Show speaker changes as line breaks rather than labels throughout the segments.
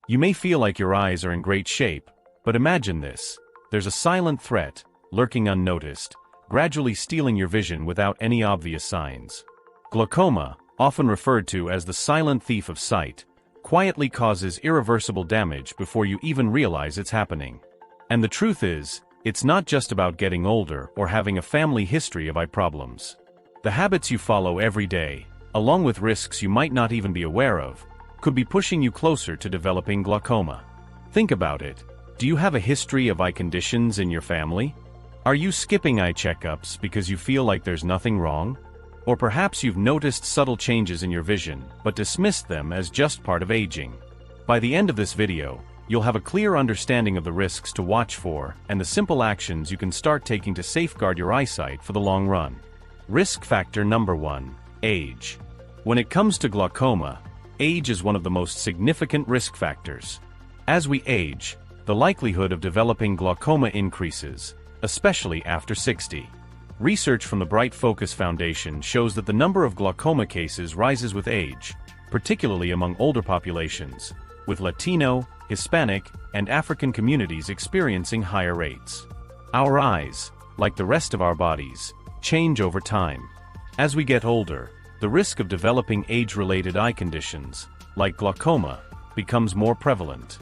You may feel like your eyes are in great shape, but imagine this. There's a silent threat, lurking unnoticed, gradually stealing your vision without any obvious signs. Glaucoma, often referred to as the silent thief of sight, quietly causes irreversible damage before you even realize it's happening. And the truth is, it's not just about getting older or having a family history of eye problems. The habits you follow every day, along with risks you might not even be aware of, could be pushing you closer to developing glaucoma. Think about it. Do you have a history of eye conditions in your family? Are you skipping eye checkups because you feel like there's nothing wrong? Or perhaps you've noticed subtle changes in your vision, but dismissed them as just part of aging. By the end of this video, you'll have a clear understanding of the risks to watch for and the simple actions you can start taking to safeguard your eyesight for the long run. Risk factor number 1: age. When it comes to glaucoma, age is one of the most significant risk factors. As we age, the likelihood of developing glaucoma increases, especially after 60. Research from the Bright Focus Foundation shows that the number of glaucoma cases rises with age, particularly among older populations, with Latino, Hispanic, and African communities experiencing higher rates. Our eyes, like the rest of our bodies, change over time. As we get older, the risk of developing age-related eye conditions, like glaucoma, becomes more prevalent.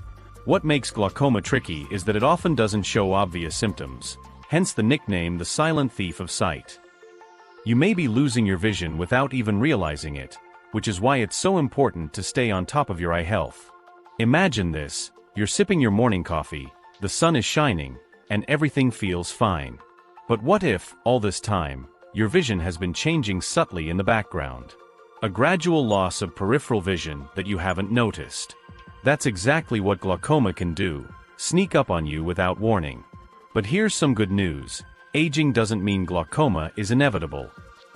What makes glaucoma tricky is that it often doesn't show obvious symptoms, hence the nickname the silent thief of sight. You may be losing your vision without even realizing it, which is why it's so important to stay on top of your eye health. Imagine this: you're sipping your morning coffee, the sun is shining, and everything feels fine. But what if, all this time, your vision has been changing subtly in the background? A gradual loss of peripheral vision that you haven't noticed. That's exactly what glaucoma can do: sneak up on you without warning. But here's some good news. Aging doesn't mean glaucoma is inevitable.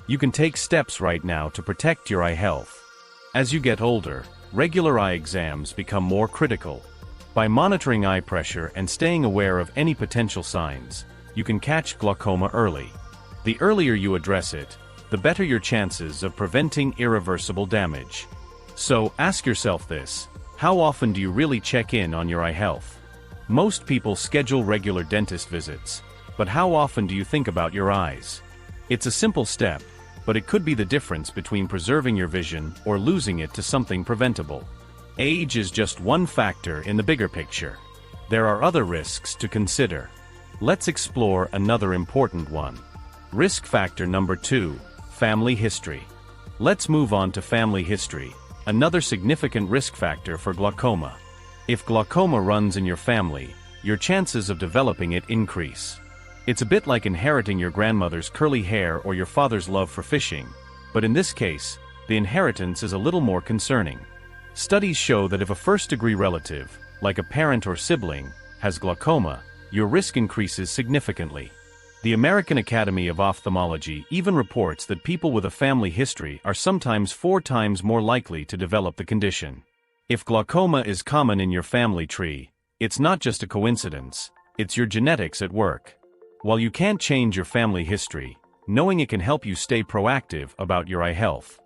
You can take steps right now to protect your eye health. As you get older, regular eye exams become more critical. By monitoring eye pressure and staying aware of any potential signs, you can catch glaucoma early. The earlier you address it, the better your chances of preventing irreversible damage. So, ask yourself this: how often do you really check in on your eye health? Most people schedule regular dentist visits, but how often do you think about your eyes? It's a simple step, but it could be the difference between preserving your vision or losing it to something preventable. Age is just one factor in the bigger picture. There are other risks to consider. Let's explore another important one. Risk factor number 2: family history. Let's move on to family history, another significant risk factor for glaucoma. If glaucoma runs in your family, your chances of developing it increase. It's a bit like inheriting your grandmother's curly hair or your father's love for fishing, but in this case, the inheritance is a little more concerning. Studies show that if a first-degree relative, like a parent or sibling, has glaucoma, your risk increases significantly. The American Academy of Ophthalmology even reports that people with a family history are sometimes 4 times more likely to develop the condition. If glaucoma is common in your family tree, it's not just a coincidence, it's your genetics at work. While you can't change your family history, knowing it can help you stay proactive about your eye health.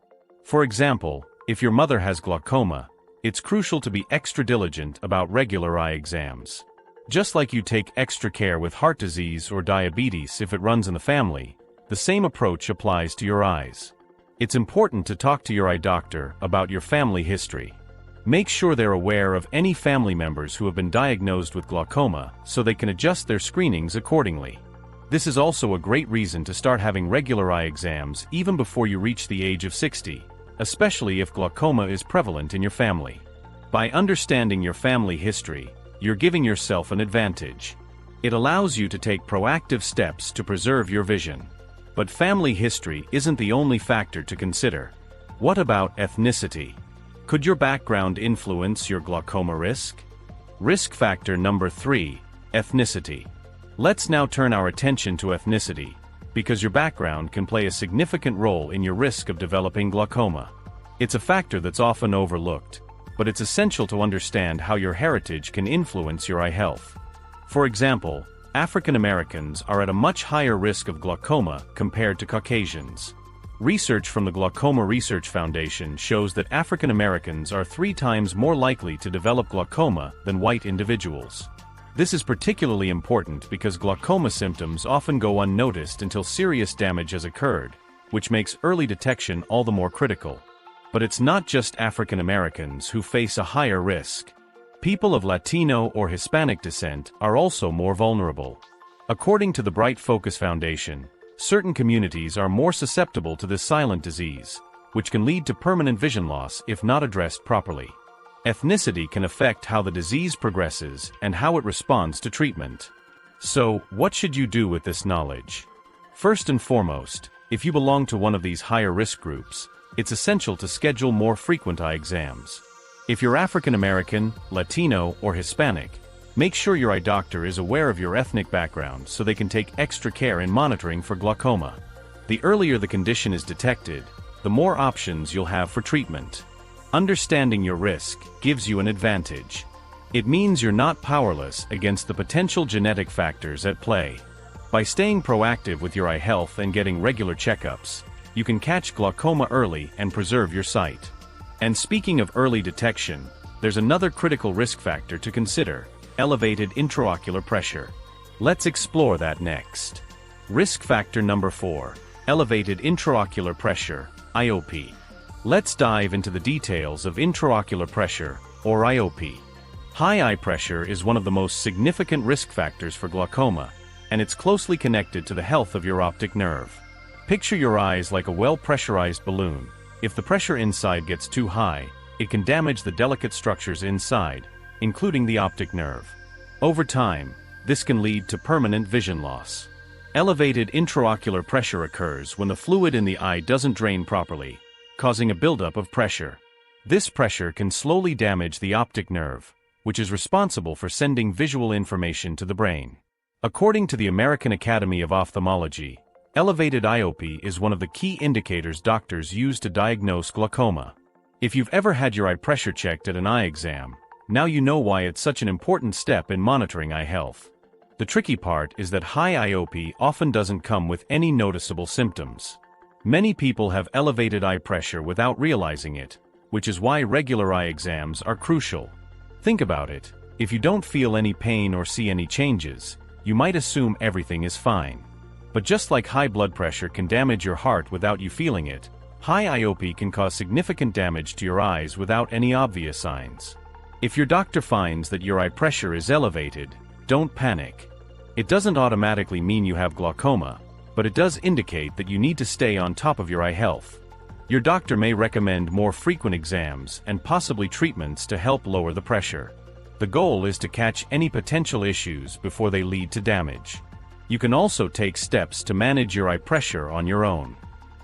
For example, if your mother has glaucoma, it's crucial to be extra diligent about regular eye exams. Just like you take extra care with heart disease or diabetes if it runs in the family, the same approach applies to your eyes. It's important to talk to your eye doctor about your family history. Make sure they're aware of any family members who have been diagnosed with glaucoma so they can adjust their screenings accordingly. This is also a great reason to start having regular eye exams even before you reach the age of 60, especially if glaucoma is prevalent in your family. By understanding your family history, you're giving yourself an advantage. It allows you to take proactive steps to preserve your vision. But family history isn't the only factor to consider. What about ethnicity? Could your background influence your glaucoma risk? Risk factor number 3: ethnicity. Let's now turn our attention to ethnicity, because your background can play a significant role in your risk of developing glaucoma. It's a factor that's often overlooked, but it's essential to understand how your heritage can influence your eye health. For example, African Americans are at a much higher risk of glaucoma compared to Caucasians. Research from the Glaucoma Research Foundation shows that African Americans are 3 times more likely to develop glaucoma than white individuals. This is particularly important because glaucoma symptoms often go unnoticed until serious damage has occurred, which makes early detection all the more critical. But it's not just African Americans who face a higher risk. People of Latino or Hispanic descent are also more vulnerable. According to the Bright Focus Foundation, certain communities are more susceptible to this silent disease, which can lead to permanent vision loss if not addressed properly. Ethnicity can affect how the disease progresses and how it responds to treatment. So, what should you do with this knowledge? First and foremost, if you belong to one of these higher risk groups, it's essential to schedule more frequent eye exams. If you're African American, Latino, or Hispanic, make sure your eye doctor is aware of your ethnic background so they can take extra care in monitoring for glaucoma. The earlier the condition is detected, the more options you'll have for treatment. Understanding your risk gives you an advantage. It means you're not powerless against the potential genetic factors at play. By staying proactive with your eye health and getting regular checkups, you can catch glaucoma early and preserve your sight. And speaking of early detection, there's another critical risk factor to consider: elevated intraocular pressure. Let's explore that next. Risk factor number 4, elevated intraocular pressure, IOP. Let's dive into the details of intraocular pressure, or IOP. High eye pressure is one of the most significant risk factors for glaucoma, and it's closely connected to the health of your optic nerve. Picture your eyes like a well-pressurized balloon. If the pressure inside gets too high, it can damage the delicate structures inside, including the optic nerve. Over time, this can lead to permanent vision loss. Elevated intraocular pressure occurs when the fluid in the eye doesn't drain properly, causing a buildup of pressure. This pressure can slowly damage the optic nerve, which is responsible for sending visual information to the brain. According to the American Academy of Ophthalmology, elevated IOP is one of the key indicators doctors use to diagnose glaucoma. If you've ever had your eye pressure checked at an eye exam, now you know why it's such an important step in monitoring eye health. The tricky part is that high IOP often doesn't come with any noticeable symptoms. Many people have elevated eye pressure without realizing it, which is why regular eye exams are crucial. Think about it: if you don't feel any pain or see any changes, you might assume everything is fine. But just like high blood pressure can damage your heart without you feeling it, high IOP can cause significant damage to your eyes without any obvious signs. If your doctor finds that your eye pressure is elevated, don't panic. It doesn't automatically mean you have glaucoma, but it does indicate that you need to stay on top of your eye health. Your doctor may recommend more frequent exams and possibly treatments to help lower the pressure. The goal is to catch any potential issues before they lead to damage. You can also take steps to manage your eye pressure on your own.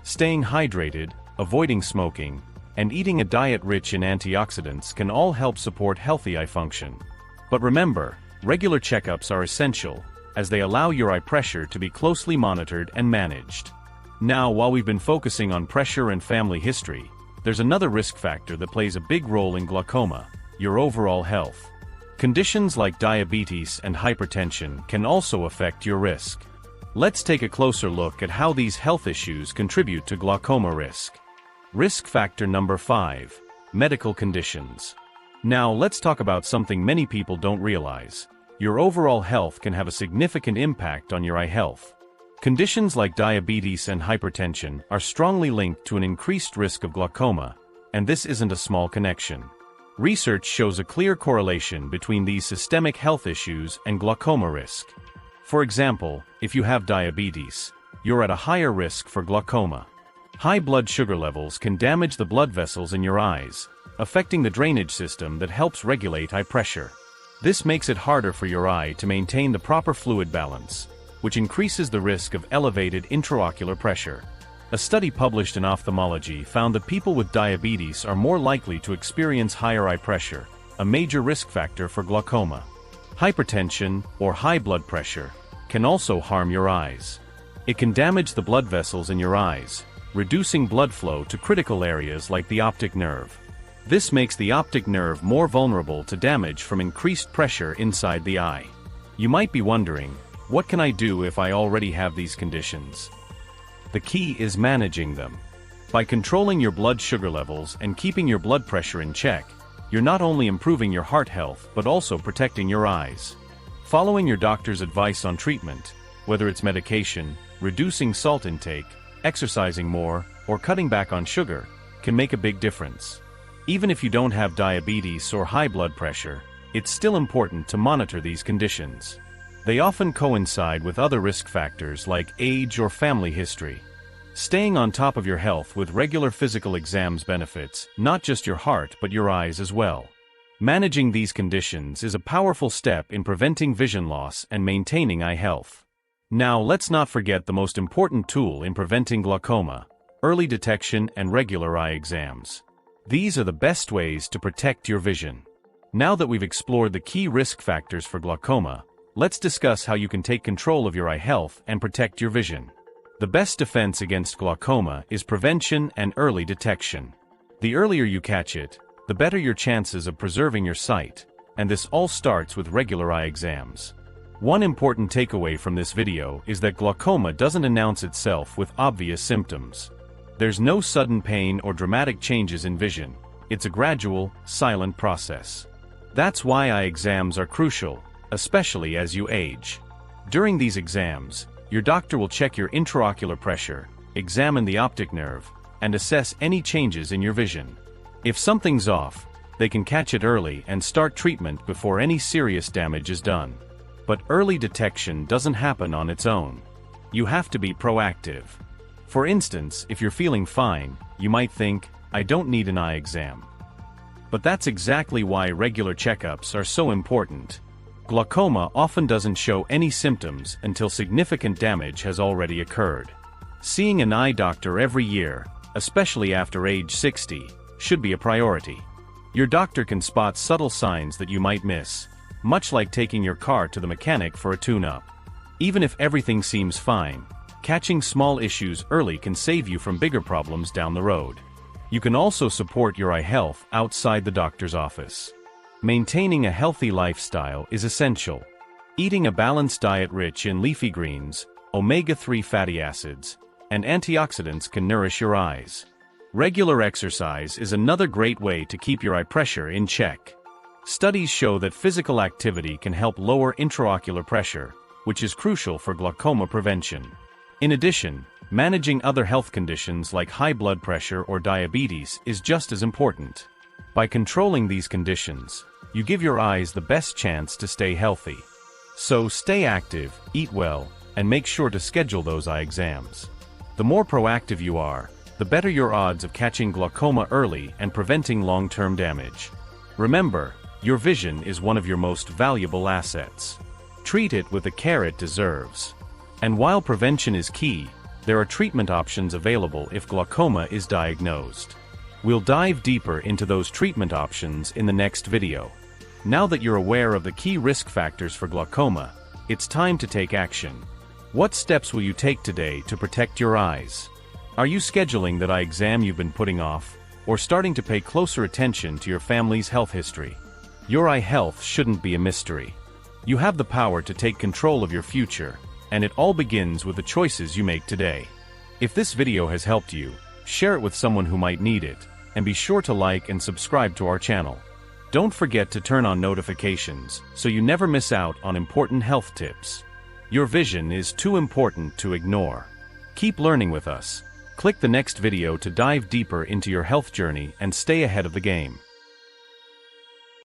Staying hydrated, avoiding smoking, and eating a diet rich in antioxidants can all help support healthy eye function. But remember, regular checkups are essential, as they allow your eye pressure to be closely monitored and managed. Now, while we've been focusing on pressure and family history, there's another risk factor that plays a big role in glaucoma: your overall health. Conditions like diabetes and hypertension can also affect your risk. Let's take a closer look at how these health issues contribute to glaucoma risk. Risk factor number 5, medical conditions. Now let's talk about something many people don't realize. Your overall health can have a significant impact on your eye health. Conditions like diabetes and hypertension are strongly linked to an increased risk of glaucoma, and this isn't a small connection. Research shows a clear correlation between these systemic health issues and glaucoma risk. For example, if you have diabetes, you're at a higher risk for glaucoma. High blood sugar levels can damage the blood vessels in your eyes, affecting the drainage system that helps regulate eye pressure. This makes it harder for your eye to maintain the proper fluid balance, which increases the risk of elevated intraocular pressure. A study published in Ophthalmology found that people with diabetes are more likely to experience higher eye pressure, a major risk factor for glaucoma. Hypertension, or high blood pressure, can also harm your eyes. It can damage the blood vessels in your eyes, reducing blood flow to critical areas like the optic nerve. This makes the optic nerve more vulnerable to damage from increased pressure inside the eye. You might be wondering, what can I do if I already have these conditions? The key is managing them. By controlling your blood sugar levels and keeping your blood pressure in check, you're not only improving your heart health but also protecting your eyes. Following your doctor's advice on treatment, whether it's medication, reducing salt intake, exercising more, or cutting back on sugar, can make a big difference. Even if you don't have diabetes or high blood pressure, it's still important to monitor these conditions. They often coincide with other risk factors like age or family history. Staying on top of your health with regular physical exams benefits not just your heart but your eyes as well. Managing these conditions is a powerful step in preventing vision loss and maintaining eye health. Now let's not forget the most important tool in preventing glaucoma: early detection and regular eye exams. These are the best ways to protect your vision. Now that we've explored the key risk factors for glaucoma, let's discuss how you can take control of your eye health and protect your vision. The best defense against glaucoma is prevention and early detection. The earlier you catch it, the better your chances of preserving your sight, and this all starts with regular eye exams. One important takeaway from this video is that glaucoma doesn't announce itself with obvious symptoms. There's no sudden pain or dramatic changes in vision. It's a gradual, silent process. That's why eye exams are crucial, especially as you age. During these exams, your doctor will check your intraocular pressure, examine the optic nerve, and assess any changes in your vision. If something's off, they can catch it early and start treatment before any serious damage is done. But early detection doesn't happen on its own. You have to be proactive. For instance, if you're feeling fine, you might think, "I don't need an eye exam." But that's exactly why regular checkups are so important. Glaucoma often doesn't show any symptoms until significant damage has already occurred. Seeing an eye doctor every year, especially after age 60, should be a priority. Your doctor can spot subtle signs that you might miss, much like taking your car to the mechanic for a tune-up. Even if everything seems fine, catching small issues early can save you from bigger problems down the road. You can also support your eye health outside the doctor's office. Maintaining a healthy lifestyle is essential. Eating a balanced diet rich in leafy greens, omega-3 fatty acids, and antioxidants can nourish your eyes. Regular exercise is another great way to keep your eye pressure in check. Studies show that physical activity can help lower intraocular pressure, which is crucial for glaucoma prevention. In addition, managing other health conditions like high blood pressure or diabetes is just as important. By controlling these conditions, you give your eyes the best chance to stay healthy. So stay active, eat well, and make sure to schedule those eye exams. The more proactive you are, the better your odds of catching glaucoma early and preventing long-term damage. Remember, your vision is one of your most valuable assets. Treat it with the care it deserves. And while prevention is key, there are treatment options available if glaucoma is diagnosed. We'll dive deeper into those treatment options in the next video. Now that you're aware of the key risk factors for glaucoma, it's time to take action. What steps will you take today to protect your eyes? Are you scheduling that eye exam you've been putting off, or starting to pay closer attention to your family's health history? Your eye health shouldn't be a mystery. You have the power to take control of your future, and it all begins with the choices you make today. If this video has helped you, share it with someone who might need it, and be sure to like and subscribe to our channel. Don't forget to turn on notifications so you never miss out on important health tips. Your vision is too important to ignore. Keep learning with us. Click the next video to dive deeper into your health journey and stay ahead of the game.